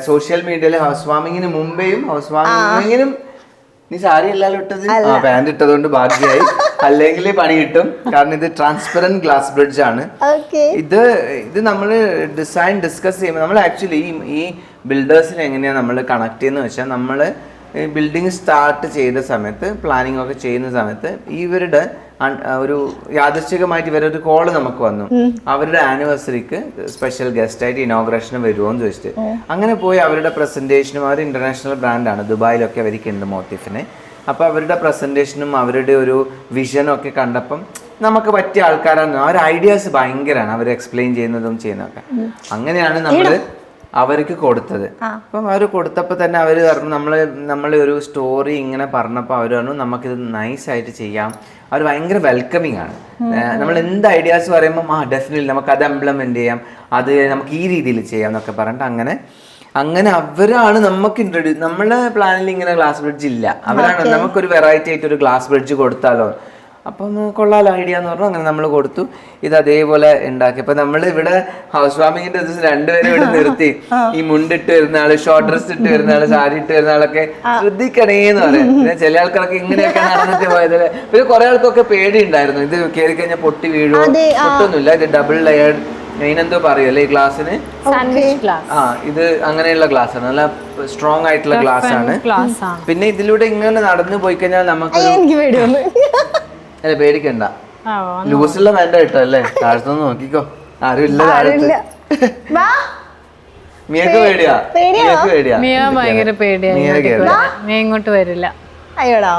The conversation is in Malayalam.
സോഷ്യൽ മീഡിയയിൽ ഹൗസ് വാമിങ്ങിന് മുമ്പേയും ഹൗസ് വാമിങ്ങിനും നീ സാരി അല്ലല്ലോ ഇട്ടത് പാന്റ് ഇട്ടതുകൊണ്ട് ഭാഗ്യമായി, അല്ലെങ്കിൽ പണി കിട്ടും. കാരണം ഇത് ട്രാൻസ്പെറന്റ് ഗ്ലാസ് ബ്രിഡ്ജ് ആണ്. ഇത് നമ്മൾ ഡിസ്കസ് ചെയ്യുമ്പോൾ നമ്മൾ ആക്ച്വലി ഈ ബിൽഡേഴ്സിനെ എങ്ങനെയാണ് നമ്മൾ കണക്ട് ചെയ്യുന്നത് വെച്ചാൽ, നമ്മൾ ബിൽഡിംഗ് സ്റ്റാർട്ട് ചെയ്ത സമയത്ത് പ്ലാനിങ് ഒക്കെ ചെയ്യുന്ന സമയത്ത് ഇവരുടെ ഒരു യാദൃശ്ചികമായിട്ട് ഇവരൊരു കോള് നമുക്ക് വന്നു, അവരുടെ ആനിവേഴ്സറിക്ക് സ്പെഷ്യൽ ഗസ്റ്റ് ആയിട്ട് ഇനോഗ്രേഷന് വരുമോ എന്ന് ചോദിച്ചിട്ട്. അങ്ങനെ പോയി അവരുടെ പ്രസന്റേഷനും, അവർ ഇന്റർനാഷണൽ ബ്രാൻഡാണ്, ദുബായിലൊക്കെ അവർക്ക് മോട്ടിഫിന്. അപ്പോൾ അവരുടെ പ്രസന്റേഷനും അവരുടെ ഒരു വിഷനും ഒക്കെ കണ്ടപ്പം നമുക്ക് പറ്റിയ ആൾക്കാരാണ്. ആ ഒരു ഐഡിയാസ് ഭയങ്കരമാണ്, അവർ എക്സ്പ്ലെയിൻ ചെയ്യുന്നതും ചെയ്യുന്നതൊക്കെ. അങ്ങനെയാണ് നമ്മൾ അവർക്ക് കൊടുത്തത്. അപ്പം അവർ കൊടുത്തപ്പോൾ തന്നെ അവർ പറഞ്ഞു, നമ്മൾ ഒരു സ്റ്റോറി ഇങ്ങനെ പറഞ്ഞപ്പോൾ അവർ പറഞ്ഞു നമുക്കിത് നൈസായിട്ട് ചെയ്യാം. അവർ ഭയങ്കര വെൽക്കമിങ് ആണ്. നമ്മൾ എന്ത് ഐഡിയാസ് പറയുമ്പോൾ ഡെഫിനറ്റ്ലി നമുക്ക് അത് ഇംപ്ലിമെന്റ് ചെയ്യാം, അത് നമുക്ക് ഈ രീതിയിൽ ചെയ്യാം എന്നൊക്കെ പറഞ്ഞിട്ട് അങ്ങനെ അവരാണ് നമുക്ക് നമ്മളെ പ്ലാനിൽ ഇങ്ങനെ ഗ്ലാസ് ബ്രിഡ്ജ് ഇല്ല, അവരാണ് നമുക്കൊരു വെറൈറ്റി ആയിട്ട് ഒരു ഗ്ലാസ് ബ്രിഡ്ജ് കൊടുത്താലോ, അപ്പം കൊള്ളാലോ ഐഡിയ എന്ന് പറഞ്ഞു. അങ്ങനെ നമ്മൾ കൊടുത്തു, ഇത് അതേപോലെ ഉണ്ടാക്കി. അപ്പൊ നമ്മൾ ഇവിടെ ഹൗസ് വാമിങ്ങിന്റെ ദിവസം രണ്ടുപേരും ഇവിടെ നിർത്തി, ഈ മുണ്ടിട്ട് വരുന്ന ആള്, ഷോർട്ട് ഡ്രസ് ഇട്ട് വരുന്ന ആള്, സാരി ഇട്ട് വരുന്ന ആളൊക്കെ ശ്രദ്ധിക്കണേന്ന് പറയാം. പിന്നെ ചില ആൾക്കാരൊക്കെ ഇങ്ങനെയൊക്കെ നടന്നിട്ട് പോയതല്ലേ. പിന്നെ കുറെ ആൾക്കൊക്കെ പേടി ഉണ്ടായിരുന്നു, ഇത് കയറി കഴിഞ്ഞാൽ പൊട്ടി വീഴുമോ. പൊട്ടൊന്നുമില്ല, ഇത് ഡബിൾ ലെയർഡ്, അതിനെന്തോ പറയുമല്ലേ ഈ ഗ്ലാസ്സിന്, ഇത് അങ്ങനെയുള്ള ഗ്ലാസ് ആണ്, നല്ല സ്ട്രോങ് ആയിട്ടുള്ള ഗ്ലാസ് ആണ്. പിന്നെ ഇതിലൂടെ ഇങ്ങനെ നടന്നു പോയി കഴിഞ്ഞാൽ നമുക്ക് അല്ല പേടിക്കണ്ട, ലൂസുള്ള വേണ്ട കേട്ടോ അല്ലേ. താഴത്തൊന്ന് നോക്കിക്കോ, ആരും ഇല്ല താഴത്ത്. മിയക്ക് പേടിയാ, മിയക്ക് പേടിയാ, മിയ ഭയങ്കര പേടിയാ, മിയ ഇങ്ങോട്ട് വരില്ല. അയ്യോടാ.